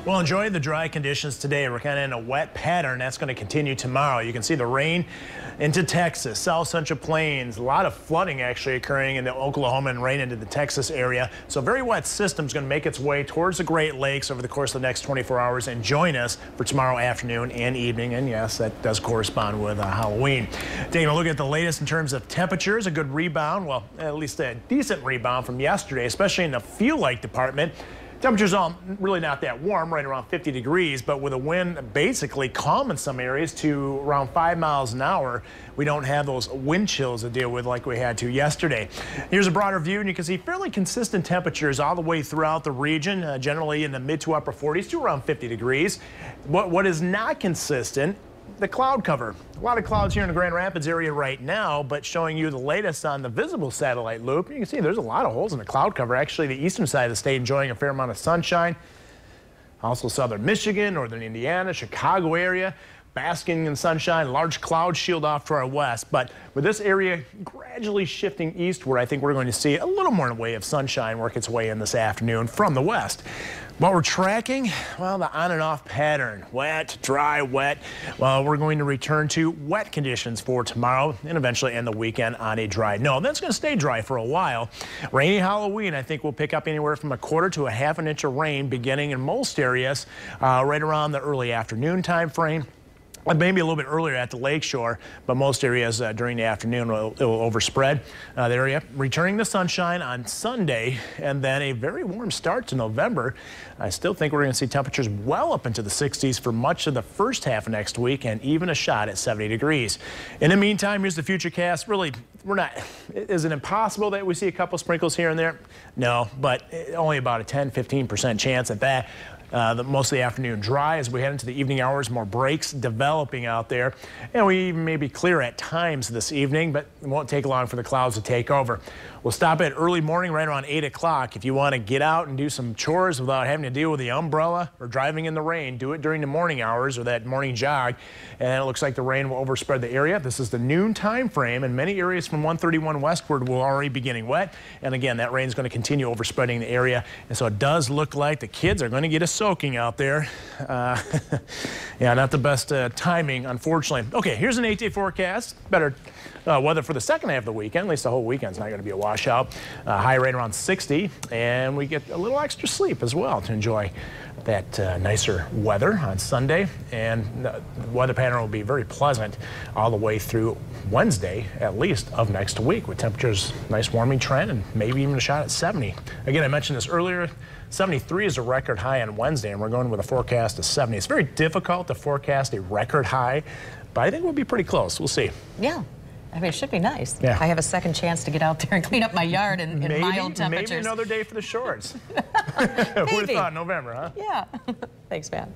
Well, enjoy the dry conditions today. We're kind of in a wet pattern. That's going to continue tomorrow. You can see the rain into Texas, South Central Plains. A lot of flooding actually occurring in the Oklahoma and rain into the Texas area. So a very wet system is going to make its way towards the Great Lakes over the course of the next 24 hours and join us for tomorrow afternoon and evening. And yes, that does correspond with Halloween. Taking a look at the latest in terms of temperatures, a good rebound. Well, at least a decent rebound from yesterday, especially in the feel-like department. Temperatures all really not that warm, right around 50 degrees, but with a wind basically calm in some areas to around 5 miles an hour. We don't have those wind chills to deal with like we had to yesterday. Here's a broader view, and you can see fairly consistent temperatures all the way throughout the region, generally in the mid to upper 40s to around 50 degrees. What is not consistent, the cloud cover. A lot of clouds here in the Grand Rapids area right now, but showing you the latest on the visible satellite loop. You can see there's a lot of holes in the cloud cover. Actually, the eastern side of the state enjoying a fair amount of sunshine. Also southern Michigan, northern Indiana, Chicago area, basking in sunshine, large cloud shield off to our west. But with this area gradually shifting eastward, I think we're going to see a little more in the way of sunshine work its way in this afternoon from the west. What we're tracking, well, the on and off pattern, wet, dry, wet. Well, we're going to return to wet conditions for tomorrow and eventually end the weekend on a dry note. That's going to stay dry for a while. Rainy Halloween, I think we'll pick up anywhere from 1/4 to 1/2 inch of rain beginning in most areas right around the early afternoon time frame. Maybe a little bit earlier at the lakeshore, but most areas during the afternoon it will overspread the area. Returning the sunshine on Sunday and then a very warm start to November. I still think we're going to see temperatures well up into the 60s for much of the first half of next week and even a shot at 70 degrees. In the meantime, here's the futurecast. Really, is it impossible that we see a couple sprinkles here and there? No, but only about a 10-15% chance at that. Most of the afternoon dry as we head into the evening hours, more breaks developing out there. And we may be clear at times this evening, but it won't take long for the clouds to take over. We'll stop at early morning right around 8 o'clock. If you want to get out and do some chores without having to deal with the umbrella or driving in the rain, do it during the morning hours or that morning jog. And it looks like the rain will overspread the area. This is the noon time frame, and many areas from 131 westward will already be getting wet. And again, that rain is going to continue overspreading the area. And so it does look like the kids are going to get a soaking out there. Yeah, not the best timing, unfortunately. Okay, here's an 8-day forecast. Better weather for the second half of the weekend. At least the whole weekend's not going to be a washout. High rate around 60, and we get a little extra sleep as well to enjoy that nicer weather on Sunday. And the weather pattern will be very pleasant all the way through Wednesday, at least, of next week, with temperatures nice warming trend and maybe even a shot at 70. Again, I mentioned this earlier. 73 is a record high on Wednesday, and we're going with a forecast of 70. It's very difficult to forecast a record high, but I think we'll be pretty close. We'll see. Yeah. I mean, it should be nice. Yeah. I have a second chance to get out there and clean up my yard in mild temperatures. Maybe another day for the shorts. Who would have thought November, huh? Yeah. Thanks, Matt.